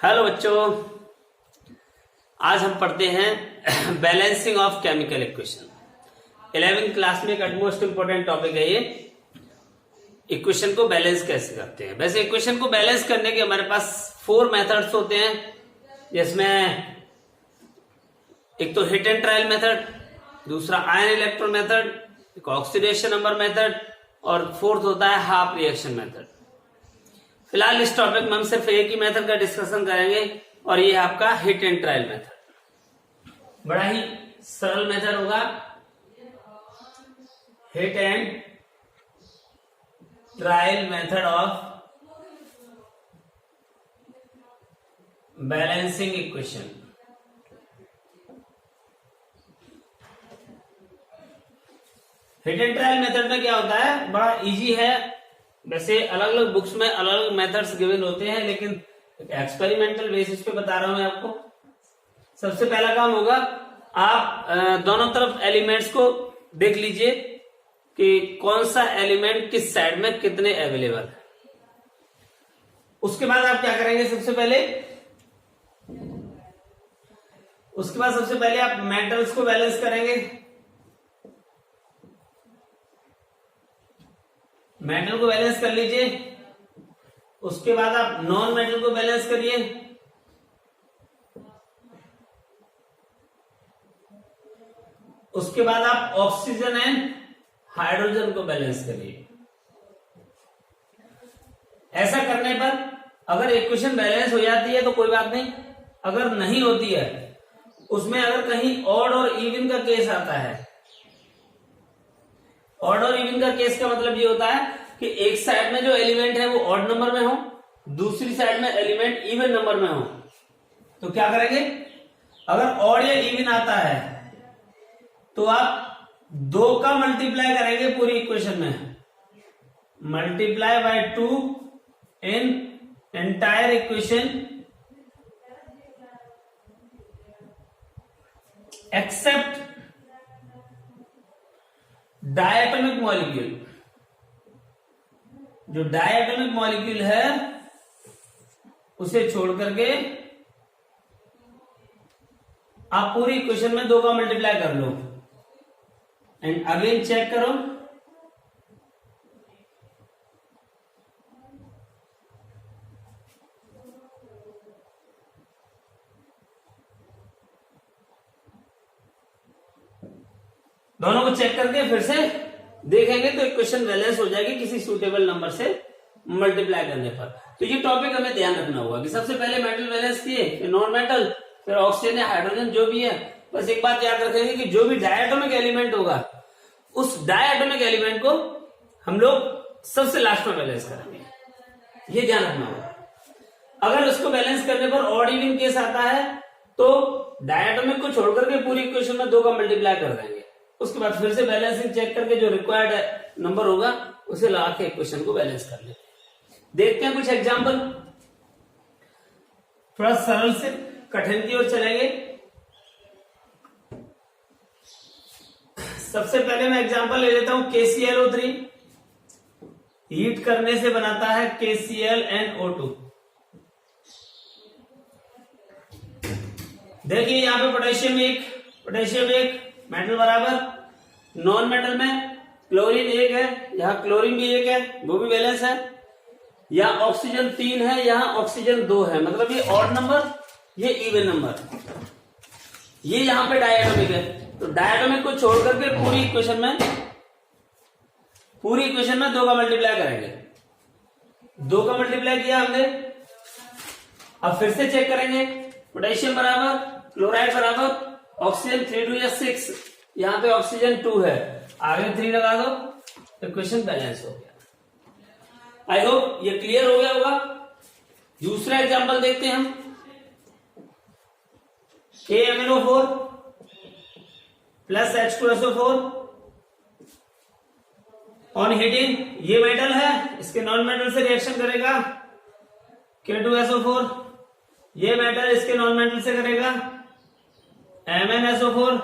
Hello बच्चों, आज हम पढ़ते हैं बैलेंसिंग ऑफ केमिकल इक्वेशन। 11वीं क्लास में एक मोस्ट इंपोर्टेंट टॉपिक है ये। इक्वेशन को बैलेंस कैसे करते हैं। वैसे इक्वेशन को बैलेंस करने के हमारे पास 4 मेथड्स होते हैं, जिसमें एक तो हिट एंड ट्रायल मेथड, दूसरा आयन इलेक्ट्रॉन मेथड, एक ऑक्सीडेशन नंबर मेथड और फोर्थ होता है हाफ रिएक्शन मेथड। फिलहाल इस टॉपिक में हम सिर्फ एक ही मेथड का डिस्कशन करेंगे और ये है आपका हिट एंड ट्रायल मेथड। बड़ा ही सरल मेथड होगा, hit and trial method of balancing equation. Hit and trial method में क्या होता है, बड़ा इजी है। वैसे अलग अलग बुक्स में अलग अलग मेथड्स गिवन होते हैं, लेकिन एक्सपेरिमेंटल बेसिस पे बता रहा हूं मैं आपको। सबसे पहला काम होगा, आप दोनों तरफ एलिमेंट्स को देख लीजिए कि कौन सा एलिमेंट किस साइड में कितने अवेलेबल है। उसके बाद आप क्या करेंगे, सबसे पहले आप मेटल्स को बैलेंस करेंगे। मेटल को बैलेंस कर लीजिए। उसके बाद आप नॉन मेटल को बैलेंस करिए। उसके बाद आप ऑक्सीजन एंड हाइड्रोजन को बैलेंस करिए। ऐसा करने पर अगर इक्वेशन बैलेंस हो जाती है तो कोई बात नहीं, अगर नहीं होती है, उसमें अगर कहीं ऑड और इवन का केस आता है, ऑड और इवन का केस का मतलब ये होता है कि एक साइड में जो एलिमेंट है वो ऑड नंबर में हो, दूसरी साइड में एलिमेंट इवन नंबर में हो, तो क्या करेंगे, अगर ऑड या इवन आता है तो आप 2 का मल्टीप्लाई करेंगे पूरी इक्वेशन में। Multiply by 2 in entire equation except diatomic molecule. जो डायटोमिक मॉलिक्यूल है उसे छोड़ करके आप पूरी इक्वेशन में 2 का मल्टीप्लाई कर लो एंड अगेन चेक करो। दोनों को चेक करके फिर से देखेंगे तो इक्वेशन बैलेंस हो जाएगी किसी सूटेबल नंबर से मल्टीप्लाई करने पर। तो ये टॉपिक हमें ध्यान रखना होगा कि सबसे पहले मेटल बैलेंस किए, फिर नॉन मेटल, फिर ऑक्सीजन या हाइड्रोजन जो भी है। बस एक बात याद रखेंगे कि जो भी डायटोमिक एलिमेंट होगा उस डायटोमिक एलिमेंट को हम लोग सबसे लास्ट में बैलेंस करेंगे, ये ध्यान रखना होगा। अगर उसको बैलेंस करने पर ऑड इवन केस आता है तो डायटोमिक को छोड़ करके पूरी इक्वेशन में 2 का मल्टीप्लाई कर देंगे। उसके बाद फिर से बैलेंसिंग चेक करके जो रिक्वायर्ड नंबर होगा उसे लगा के इक्वेशन को बैलेंस कर लेते हैं। देखते हैं कुछ एग्जांपल, थोड़ा सरल से कठिन की ओर चलेंगे। सबसे पहले मैं एग्जांपल ले लेता हूं KClO3। हीट करने से बनाता है KClNO2। देखिए यहां पे पोटेशियम एक मेटल बराबर, नॉन मेटल में क्लोरीन 1 है, यहां क्लोरीन भी 1 है, वो भी बैलेंस है। यहां ऑक्सीजन 3 है, यहां ऑक्सीजन 2 है, मतलब ये ऑड नंबर, ये इवन नंबर। ये यहां पे डायटोमिक है, तो डायटोमिक को छोड़ करके पूरी इक्वेशन में 2 का मल्टीप्लाई करेंगे। 2 का मल्टीप्लाई किया हमने। अब फिर से चेक करेंगे, पोटेशियम बराबर, क्लोराइड बराबर, ऑक्सीजन 3 2 या 6, यहां पे ऑक्सीजन 2 है, आगे 3 लगा दो, इक्वेशन बैलेंस हो गया। आई होप ये क्लियर हो गया होगा। दूसरा एग्जांपल देखते हैं हम, KMnO4 plus H2SO4 on heating. ये मेटल है, इसके नॉन मेटल से रिएक्शन करेगा K2SO4। ये मेटल इसके नॉन मेटल से करेगा MnSO4।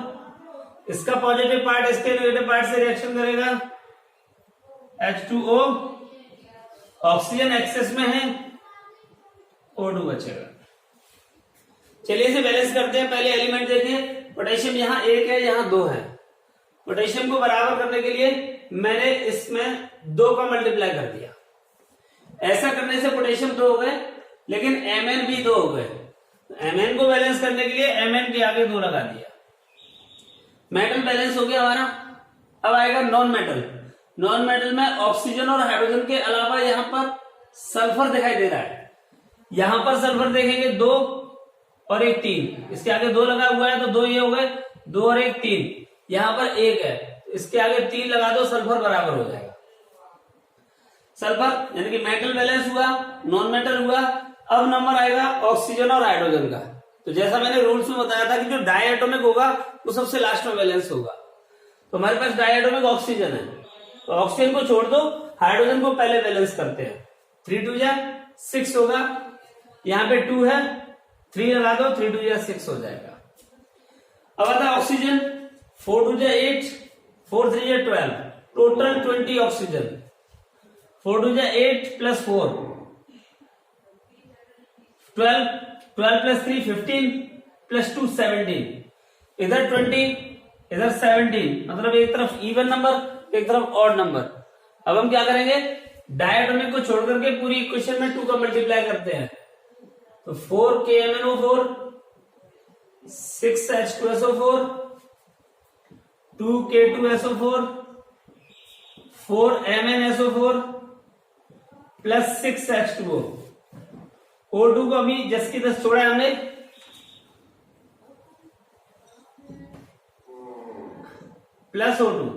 इसका पॉजिटिव पार्ट इसके नेगेटिव पार्ट से रिएक्शन करेगा H2O। ऑक्सीजन एक्सेस में है, O2 बचेगा। चलिए इसे बैलेंस करते हैं। पहले एलिमेंट देखिए, पोटेशियम यहाँ 1 है, यहाँ 2 है। पोटेशियम को बराबर करने के लिए मैंने इसमें 2 का मल्टीप्लाई कर दिया। ऐसा करने से पोटेशियम 2 हो गए, लेकिन Mn भी 2 हो गए। Mn को बैलेंस करने के लिए Mn के आगे 2 लगा दिया। मेटल बैलेंस हो गया हमारा। अब आएगा नॉन मेटल। नॉन मेटल में ऑक्सीजन और हाइड्रोजन के अलावा यहाँ पर सल्फर दिखाई दे रहा है। यहां पर सल्फर देखेंगे 2 और 1 3, इसके आगे 2 लगा हुआ है तो 2 ये हो गए, 2 और 1 3। यहां पर 1 है, इसके आगे 3 लगा दो, सल्फर बराबर हो जाएगा। सल्फर यानी कि मेटल बैलेंस हुआ, नॉन मेटल हुआ। अब नंबर आएगा ऑक्सीजन और हाइड्रोजन का। तो जैसा मैंने रूल्स में बताया था कि जो डायएटॉमिक होगा वो सबसे लास्ट में बैलेंस होगा। तो हमारे पास डायएटॉमिक ऑक्सीजन है, तो ऑक्सीजन को छोड़ दो, हाइड्रोजन को पहले बैलेंस करते हैं। 3 2 जा 6 होगा, यहाँ पे 2 है, 3 लगा दो, 3 2 जा 6 हो जाएगा। अब आता है ऑक्सीजन, 4 2 जा 8, 4 3 जा 12, टोटल 20 ऑक्सीजन। 4 2 जा 8 प्लस 4 12, 12 प्लस 3 15 प्लस 2 17, इधर 20 इधर 17, मतलब एक तरफ इवन नंबर एक तरफ ऑड नंबर। अब हम क्या करेंगे, डायटोमिक को छोड़ करके पूरी इक्वेशन में 2 का मल्टीप्लाई करते हैं। तो 4 KMnO4, 6 H2SO4, 2 K2SO4, 4 MnSO4 plus 6 H2O। O2 को अभी 10 की 10 छोड़ा है हमने, प्लस O2।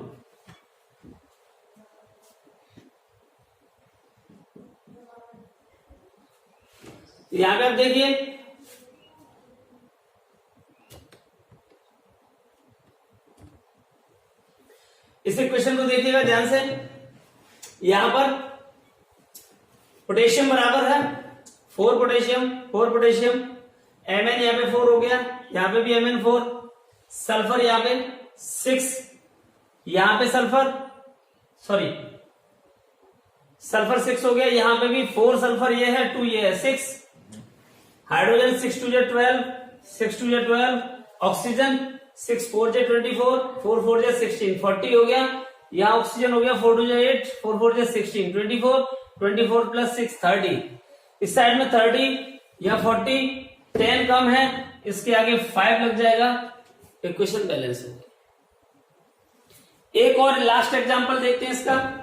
यहां पे आप देखिए, इस इक्वेशन को देखिएगा ध्यान से। यहां पर पोटेशियम बराबर है 4 पोटेशियम, 4 पोटेशियम, Mn यहां पे 4 हो गया, यहां पे भी Mn 4, सल्फर यहां पे 6, यहां पे सल्फर 6 हो गया, यहां पे भी 4 सल्फर ये है, 2 ये है, 6। हाइड्रोजन 6 2 जा 12, 6 2 जा 12, ऑक्सीजन 6 4 जा 24, 4 4 जा 16, 40 हो गया। यहाँ ऑक्सीजन हो गया 4 2 जा 8, 4 4 जा 16, 24, 24 प्लस 6 30। इस साइड में 30 या 40, 10 कम है, इसके आगे 5 लग जाएगा, इक्वेशन बैलेंस हो गई। एक और लास्ट एग्जांपल देखते हैं इसका।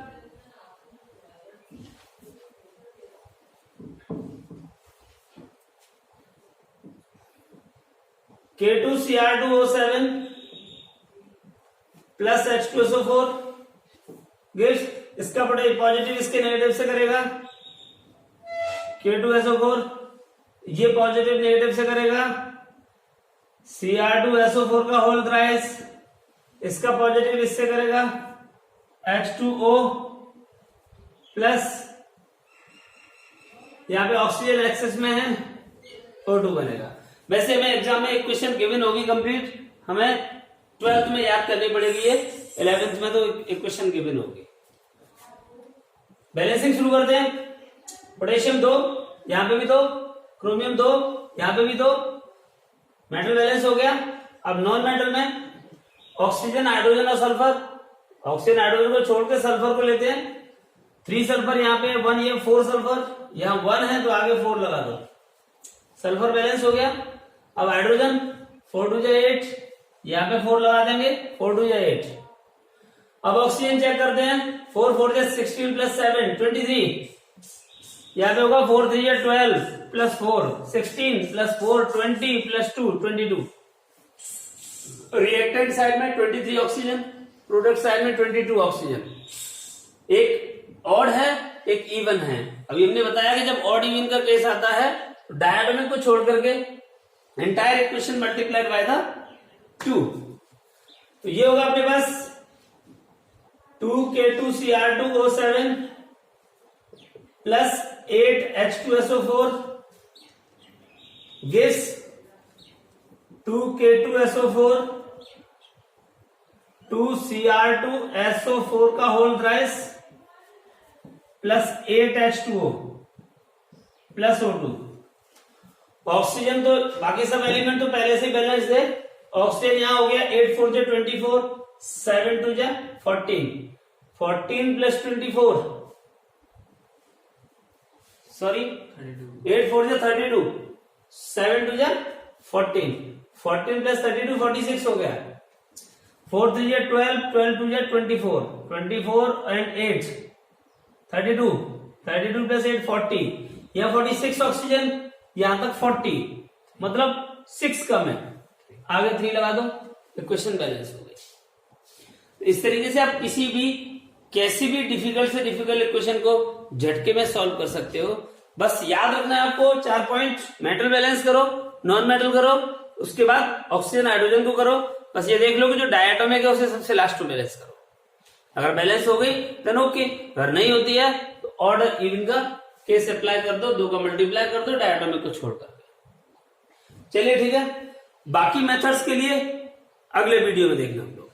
K2Cr2O7 प्लस H2SO4 गिव्स, इसका पॉजिटिव इसके नेगेटिव से करेगा, K2SO4 ये पॉजिटिव नेगेटिव से करेगा, Cr2SO4 का होल थ्राइस इसका पॉजिटिव इससे करेगा, H2O प्लस यहां पे ऑक्सीजन एक्सेस में है, O2 बनेगा। वैसे हमें एग्जाम में एक क्वेश्चन गिवन होगी कंप्लीट, हमें 12th में याद करनी पड़ेगी, ये 11th में तो एक क्वेश्चन गिवन होगी। बैलेंसिंग शुरू करते हैं। पोटेशियम 2, यहां पे भी 2, क्रोमियम 2, यहां पे भी 2, मेटल बैलेंस हो गया। अब नॉन मेटल में ऑक्सीजन, हाइड्रोजन और सल्फर, ऑक्सीजन हाइड्रोजन को छोड़ के सल्फर को लेते हैं। 3 सल्फर यहाँ पे 1, ये 4 सल्फर, यहाँ 1 है तो आगे 4 लगा दो, सल्फर बैलेंस हो गया। अब हाइड्रोजन 4 2 जा 8, यहाँ पे 4 लगा देंगे, 4 2 जा 8। अब ऑक्सीजन चेक करते हैं, 4 4 जा 16 प्लस 7 23, यहाँ पे होगा 4 3 जा 12 plus 4 16 plus 4 20 plus 2 22। Reactant side में 23 ऑक्सीजन, प्रोडक्ट साइड में 22 ऑक्सीजन। एक ऑड है एक इवन है। अभी हमने बताया कि जब ऑड इवन का केस आता है तो डायटोमिक को छोड़ करके entire equation multiplied by the 2। तो ये होगा अपने पास 2K2Cr2O7 plus 8H2SO4 gives 2K2SO4 2Cr2SO4 का whole thrice plus 8H2O plus O2। Oxygen तो बाकी सब एलिमेंट तो पहले से बैलेंस है। ऑक्सीजन यहाँ हो गया 8 4 जा 24, 7 2 जा 14, 14 प्लस 24 सॉरी 8 4 जा 32, 7 2 जा 14, 14 प्लस 32 46 हो गया। 4 3 जा 12, 12 2 जा 24, 24 एंड 8 32, 32 प्लस 8 40, यहाँ 46 ऑक्सीजन, यहां तक 40, मतलब 6 कम है, आगे 3 लगा दो, इक्वेशन बैलेंस हो गई। इस तरीके से आप किसी भी कैसी भी डिफिकल्ट से डिफिकल्ट इक्वेशन को झटके में सॉल्व कर सकते हो। बस याद रखना है आपको 4 पॉइंट, मेटल बैलेंस करो, नॉन मेटल करो, उसके बाद ऑक्सीजन हाइड्रोजन को करो। बस ये देख लो कि जो डायटोमिक है उसे सबसे लास्ट में बैलेंस करो। अगर बैलेंस हो गई देन ओके, अगर नहीं होती है तो ऑर्डर इवन का केस अप्लाई कर दो, 2 का मल्टीप्लाई कर दो डायटोमिक को छोड़कर। चलिए ठीक है, बाकी मेथड्स के लिए अगले वीडियो में देखना हम लोग।